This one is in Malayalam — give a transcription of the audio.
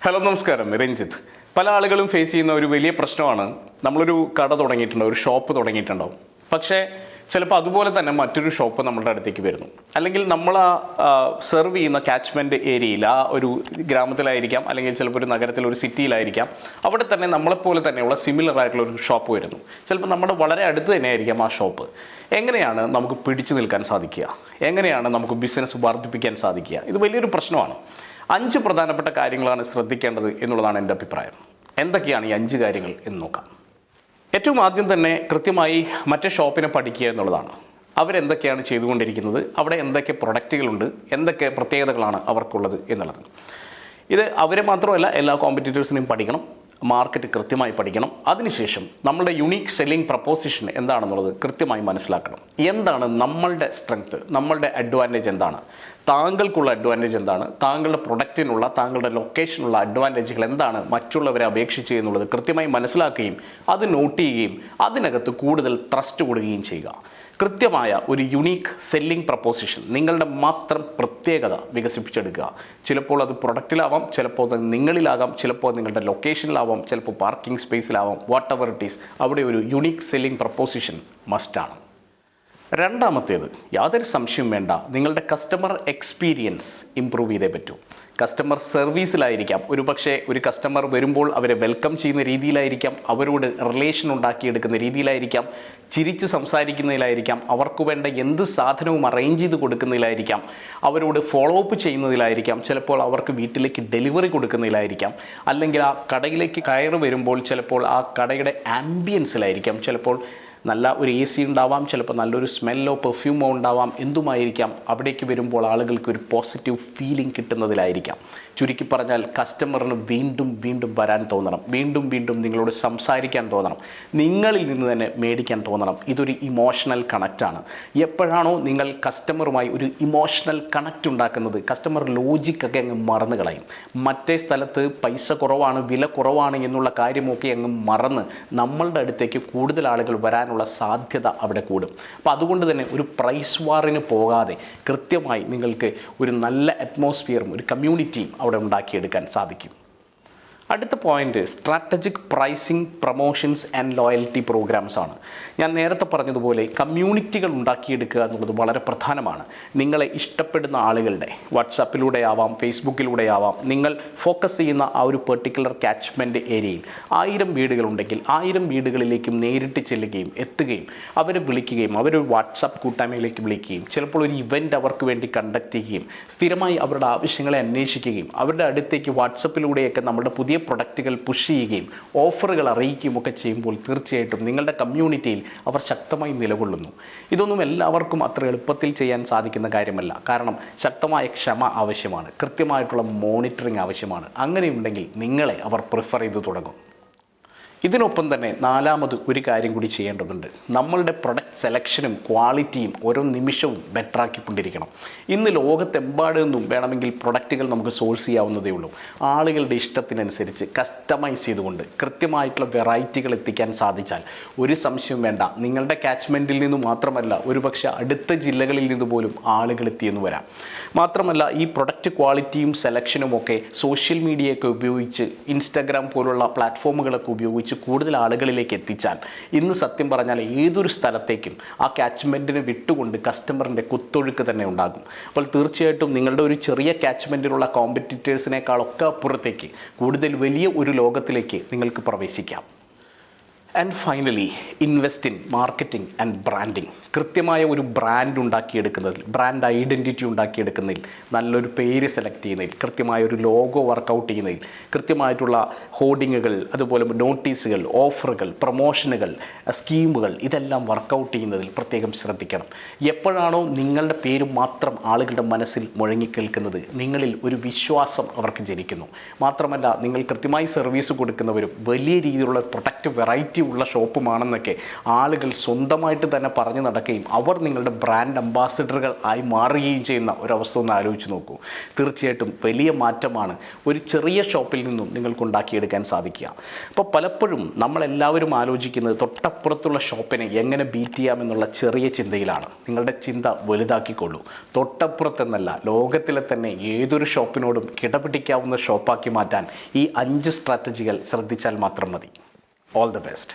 ഹലോ നമസ്കാരം, രഞ്ജിത്ത്. പല ആളുകളും ഫേസ് ചെയ്യുന്ന ഒരു വലിയ പ്രശ്നമാണ്, നമ്മളൊരു കട തുടങ്ങിയിട്ടുണ്ടാവും, ഒരു ഷോപ്പ് തുടങ്ങിയിട്ടുണ്ടാവും. പക്ഷേ ചിലപ്പോൾ അതുപോലെ തന്നെ മറ്റൊരു ഷോപ്പ് നമ്മളുടെ അടുത്തേക്ക് വരുന്നു. അല്ലെങ്കിൽ നമ്മൾ സെർവ് ചെയ്യുന്ന കാച്ച്മെൻറ്റ് ഏരിയയിൽ ആ ഒരു ഗ്രാമത്തിലായിരിക്കാം, അല്ലെങ്കിൽ ചിലപ്പോൾ ഒരു നഗരത്തിൽ, ഒരു സിറ്റിയിലായിരിക്കാം, അവിടെ തന്നെ നമ്മളെപ്പോലെ തന്നെയുള്ള സിമിലർ ആയിട്ടുള്ള ഒരു ഷോപ്പ് വരുന്നു. ചിലപ്പോൾ നമ്മുടെ വളരെ അടുത്ത് തന്നെ ആയിരിക്കാം ആ ഷോപ്പ്. എങ്ങനെയാണ് നമുക്ക് പിടിച്ചു നിൽക്കാൻ സാധിക്കുക? എങ്ങനെയാണ് നമുക്ക് ബിസിനസ് വർദ്ധിപ്പിക്കാൻ സാധിക്കുക? ഇത് വലിയൊരു പ്രശ്നമാണ്. 5 പ്രധാനപ്പെട്ട കാര്യങ്ങളാണ് ശ്രദ്ധിക്കേണ്ടത് എന്നുള്ളതാണ് എൻ്റെ അഭിപ്രായം. എന്തൊക്കെയാണ് ഈ 5 കാര്യങ്ങൾ എന്ന് നോക്കാം. ഏറ്റവും ആദ്യം തന്നെ കൃത്യമായി മറ്റേ ഷോപ്പിനെ പഠിക്കുക എന്നുള്ളതാണ്. അവരെന്തൊക്കെയാണ് ചെയ്തുകൊണ്ടിരിക്കുന്നത്, അവിടെ എന്തൊക്കെ പ്രൊഡക്റ്റുകളുണ്ട്, എന്തൊക്കെ പ്രത്യേകതകളാണ് അവർക്കുള്ളത് എന്നുള്ളത്. ഇത് അവരെ മാത്രമല്ല, എല്ലാ കോമ്പറ്റീറ്റേഴ്സിനെയും പഠിക്കണം, മാർക്കറ്റ് കൃത്യമായി പഠിക്കണം. അതിനുശേഷം നമ്മളുടെ യുണീക്ക് സെല്ലിംഗ് പ്രപ്പോസിഷൻ എന്താണെന്നുള്ളത് കൃത്യമായി മനസ്സിലാക്കണം. എന്താണ് നമ്മളുടെ സ്ട്രെങ്ത്, നമ്മളുടെ അഡ്വാൻറ്റേജ് എന്താണ്, താങ്കൾക്കുള്ള അഡ്വാൻറ്റേജ് എന്താണ്, താങ്കളുടെ പ്രൊഡക്റ്റിനുള്ള, താങ്കളുടെ ലൊക്കേഷനുള്ള അഡ്വാൻറ്റേജുകൾ എന്താണ് മറ്റുള്ളവരെ അപേക്ഷിച്ച് എന്നുള്ളത് കൃത്യമായി മനസ്സിലാക്കുകയും അത് നോട്ട് ചെയ്യുകയും അതിനകത്ത് കൂടുതൽ ട്രസ്റ്റ് കൊടുക്കുകയും ചെയ്യുക. കൃത്യമായ ഒരു യുണീക്ക് സെല്ലിംഗ് പ്രപ്പോസിഷൻ, നിങ്ങളുടെ മാത്രം പ്രത്യേകത വികസിപ്പിച്ചെടുക്കുക. ചിലപ്പോൾ അത് പ്രൊഡക്റ്റിലാവാം, ചിലപ്പോൾ അത് നിങ്ങളിലാകാം, ചിലപ്പോൾ നിങ്ങളുടെ ലൊക്കേഷനിലാവാം, ചിലപ്പോൾ പാർക്കിംഗ് സ്പേസിലാവാം. വാട്ട് എവർ ഇറ്റ് ഈസ്, അവിടെ ഒരു യുണീക്ക് സെല്ലിംഗ് പ്രപ്പോസിഷൻ മസ്റ്റാണ്. രണ്ടാമത്തേത്, യാതൊരു സംശയവും വേണ്ട, നിങ്ങളുടെ കസ്റ്റമർ എക്സ്പീരിയൻസ് ഇമ്പ്രൂവ് ചെയ്തേ പറ്റൂ. കസ്റ്റമർ സർവീസിലായിരിക്കാം, ഒരുപക്ഷെ ഒരു കസ്റ്റമർ വരുമ്പോൾ അവരെ വെൽക്കം ചെയ്യുന്ന രീതിയിലായിരിക്കാം, അവരോട് റിലേഷൻ ഉണ്ടാക്കിയെടുക്കുന്ന രീതിയിലായിരിക്കാം, ചിരിച്ച് സംസാരിക്കുന്നതിലായിരിക്കാം, അവർക്ക് വേണ്ട എന്ത് സാധനവും അറേഞ്ച് ചെയ്ത് കൊടുക്കുന്നതിലായിരിക്കാം, അവരോട് ഫോളോ അപ്പ് ചെയ്യുന്നതിലായിരിക്കാം, ചിലപ്പോൾ അവർക്ക് വീട്ടിലേക്ക് ഡെലിവറി കൊടുക്കുന്നതിലായിരിക്കാം, അല്ലെങ്കിൽ ആ കടയിലേക്ക് കയറി വരുമ്പോൾ ചിലപ്പോൾ ആ കടയുടെ ആംബിയൻസിലായിരിക്കാം, ചിലപ്പോൾ നല്ല ഒരു AC ഉണ്ടാവാം, ചിലപ്പോൾ നല്ലൊരു സ്മെല്ലോ പെർഫ്യൂമോ ഉണ്ടാവാം, എന്തുമായിരിക്കാം. അവിടേക്ക് വരുമ്പോൾ ആളുകൾക്ക് ഒരു പോസിറ്റീവ് ഫീലിംഗ് കിട്ടുന്നതിലായിരിക്കാം. ചുരുക്കി പറഞ്ഞാൽ കസ്റ്റമറിന് വീണ്ടും വീണ്ടും വരാൻ തോന്നണം, വീണ്ടും വീണ്ടും നിങ്ങളോട് സംസാരിക്കാൻ തോന്നണം, നിങ്ങളിൽ നിന്ന് തന്നെ മേടിക്കാൻ തോന്നണം. ഇതൊരു ഇമോഷണൽ കണക്റ്റാണ്. എപ്പോഴാണോ നിങ്ങൾ കസ്റ്റമറുമായി ഒരു ഇമോഷണൽ കണക്റ്റ് ഉണ്ടാക്കുന്നത്, കസ്റ്റമർ ലോജിക്കൊക്കെ അങ്ങ് മറന്നു കളയും. മറ്റേ സ്ഥലത്ത് പൈസ കുറവാണ്, വില കുറവാണ് എന്നുള്ള കാര്യമൊക്കെ അങ്ങ് മറന്ന് നമ്മളുടെ അടുത്തേക്ക് കൂടുതൽ ആളുകൾ വരാനുള്ള സാധ്യത അവിടെ കൂടും. അപ്പോൾ അതുകൊണ്ട് തന്നെ ഒരു പ്രൈസ് വാറിന് പോകാതെ കൃത്യമായി നിങ്ങൾക്ക് ഒരു നല്ല അറ്റ്മോസ്ഫിയറും ഒരു കമ്മ്യൂണിറ്റിയും അവിടെ ഉണ്ടാക്കിയെടുക്കാൻ സാധിക്കും. അടുത്ത point, strategic pricing, promotions and loyalty programmes ആണ്. ഞാൻ നേരത്തെ പറഞ്ഞതുപോലെ കമ്മ്യൂണിറ്റികൾ ഉണ്ടാക്കിയെടുക്കുക എന്നുള്ളത് വളരെ പ്രധാനമാണ്. നിങ്ങളെ ഇഷ്ടപ്പെടുന്ന ആളുകളുടെ വാട്സാപ്പിലൂടെ ആവാം, ഫേസ്ബുക്കിലൂടെ ആവാം, നിങ്ങൾ ഫോക്കസ് ചെയ്യുന്ന ആ ഒരു പെർട്ടിക്കുലർ കാച്ച്മെൻറ്റ് ഏരിയയിൽ 1000 വീടുകളുണ്ടെങ്കിൽ 1000 വീടുകളിലേക്കും നേരിട്ട് ചെല്ലുകയും എത്തുകയും അവരെ വിളിക്കുകയും അവരൊരു വാട്സാപ്പ് കൂട്ടായ്മയിലേക്ക് വിളിക്കുകയും ചിലപ്പോൾ ഒരു ഇവൻ്റ് അവർക്ക് വേണ്ടി കണ്ടക്ട് ചെയ്യുകയും സ്ഥിരമായി അവരുടെ ആവശ്യങ്ങളെ അന്വേഷിക്കുകയും അവരുടെ അടുത്തേക്ക് വാട്സപ്പിലൂടെയൊക്കെ നമ്മുടെ പുതിയ പ്രൊഡക്റ്റുകൾ പുഷ് ചെയ്യുകയും ഓഫറുകൾ അറിയിക്കുകയും ഒക്കെ ചെയ്യുമ്പോൾ തീർച്ചയായിട്ടും നിങ്ങളുടെ കമ്മ്യൂണിറ്റിയിൽ അവർ ശക്തമായി നിലകൊള്ളുന്നു. ഇതൊന്നും എല്ലാവർക്കും അത്ര എളുപ്പത്തിൽ ചെയ്യാൻ സാധിക്കുന്ന കാര്യമല്ല. കാരണം ശക്തമായ ക്ഷമ ആവശ്യമാണ്, കൃത്യമായിട്ടുള്ള മോണിറ്ററിങ് ആവശ്യമാണ്. അങ്ങനെയുണ്ടെങ്കിൽ നിങ്ങളെ അവർ പ്രിഫർ ചെയ്ത് തുടങ്ങും. ഇതിനൊപ്പം തന്നെ നാലാമത് ഒരു കാര്യം കൂടി ചെയ്യേണ്ടതുണ്ട്. നമ്മളുടെ പ്രൊഡക്റ്റ് സെലക്ഷനും ക്വാളിറ്റിയും ഓരോ നിമിഷവും ബെറ്ററാക്കിക്കൊണ്ടിരിക്കണം. ഇന്ന് ലോകത്തെമ്പാടും വേണമെങ്കിൽ പ്രൊഡക്റ്റുകൾ നമുക്ക് സോഴ്സ് ചെയ്യാവുന്നതേ ഉള്ളൂ. ആളുകളുടെ ഇഷ്ടത്തിനനുസരിച്ച് കസ്റ്റമൈസ് ചെയ്തുകൊണ്ട് കൃത്യമായിട്ടുള്ള വെറൈറ്റികൾ എത്തിക്കാൻ സാധിച്ചാൽ ഒരു സംശയം വേണ്ട, നിങ്ങളുടെ കാച്ച്മെൻറ്റിൽ നിന്ന് മാത്രമല്ല, ഒരുപക്ഷെ അടുത്ത ജില്ലകളിൽ നിന്ന് പോലും ആളുകൾ എത്തിയെന്ന് വരാം. മാത്രമല്ല ഈ പ്രൊഡക്റ്റ് ക്വാളിറ്റിയും സെലക്ഷനും ഒക്കെ സോഷ്യൽ മീഡിയയൊക്കെ ഉപയോഗിച്ച്, ഇൻസ്റ്റാഗ്രാം പോലുള്ള പ്ലാറ്റ്ഫോമുകളൊക്കെ ഉപയോഗിച്ച് കൂടുതൽ ആളുകളിലേക്ക് എത്തിച്ചാൽ ഇന്ന് സത്യം പറഞ്ഞാൽ ഏതൊരു സ്ഥലത്തേക്കും ആ കാച്ച്മെൻറ്റിനെ വിട്ടുകൊണ്ട് കസ്റ്റമറിൻ്റെ കുത്തൊഴുക്ക് തന്നെ ഉണ്ടാകും. അപ്പോൾ തീർച്ചയായിട്ടും നിങ്ങളുടെ ഒരു ചെറിയ കാച്ച്മെൻറ്റിലുള്ള കോമ്പറ്റീറ്റേഴ്സിനേക്കാളൊക്കെ അപ്പുറത്തേക്ക് കൂടുതൽ വലിയ ഒരു ലോകത്തിലേക്ക് നിങ്ങൾക്ക് പ്രവേശിക്കാം. And finally, invest in marketing and branding. കൃത്യമായ ഒരു ബ്രാൻഡ് ഉണ്ടാക്കിയെടുക്കുന്നതിൽ, ബ്രാൻഡ് ഐഡൻറ്റിറ്റി ഉണ്ടാക്കിയെടുക്കുന്നതിൽ, നല്ലൊരു പേര് സെലക്ട് ചെയ്യുന്നതിൽ, കൃത്യമായ ഒരു ലോഗോ വർക്കൗട്ട് ചെയ്യുന്നതിൽ, കൃത്യമായിട്ടുള്ള ഹോർഡിങ്ങുകൾ, അതുപോലെ നോട്ടീസുകൾ, ഓഫറുകൾ, പ്രൊമോഷനുകൾ, സ്കീമുകൾ, ഇതെല്ലാം വർക്കൗട്ട് ചെയ്യുന്നതിൽ പ്രത്യേകം ശ്രദ്ധിക്കണം. എപ്പോഴാണോ നിങ്ങളുടെ പേര് മാത്രം ആളുകളുടെ മനസ്സിൽ മുഴങ്ങിക്കേൾക്കുന്നത്, നിങ്ങളിൽ ഒരു വിശ്വാസം അവർക്ക് ജനിക്കുന്നു. മാത്രമല്ല നിങ്ങൾ കൃത്യമായി സർവീസ് കൊടുക്കുന്നവരും വലിയ രീതിയിലുള്ള പ്രൊഡക്റ്റ് വെറൈറ്റി ഉള്ള ഷോപ്പുമാണെന്നൊക്കെ ആളുകൾ സ്വന്തമായിട്ട് തന്നെ പറഞ്ഞു നടക്കുകയും അവർ നിങ്ങളുടെ ബ്രാൻഡ് അംബാസിഡറുകൾ ആയി മാറുകയും ചെയ്യുന്ന ഒരവസ്ഥ ഒന്ന് ആലോചിച്ച് നോക്കൂ. തീർച്ചയായിട്ടും വലിയ മാറ്റമാണ് ഒരു ചെറിയ ഷോപ്പിൽ നിന്നും നിങ്ങൾക്ക് ഉണ്ടാക്കിയെടുക്കാൻ സാധിക്കുക. അപ്പോൾ പലപ്പോഴും നമ്മളെല്ലാവരും ആലോചിക്കുന്നത് തൊട്ടപ്പുറത്തുള്ള ഷോപ്പിനെ എങ്ങനെ ബീറ്റ് ചെയ്യാമെന്നുള്ള ചെറിയ ചിന്തയിലാണ്. നിങ്ങളുടെ ചിന്ത വലുതാക്കിക്കൊള്ളൂ. തൊട്ടപ്പുറത്തെന്നല്ല, ലോകത്തിലെ തന്നെ ഏതൊരു ഷോപ്പിനോടും കിടപിടിക്കാവുന്ന ഷോപ്പാക്കി മാറ്റാൻ ഈ 5 സ്ട്രാറ്റജികൾ ശ്രദ്ധിച്ചാൽ മാത്രം മതി. All the best.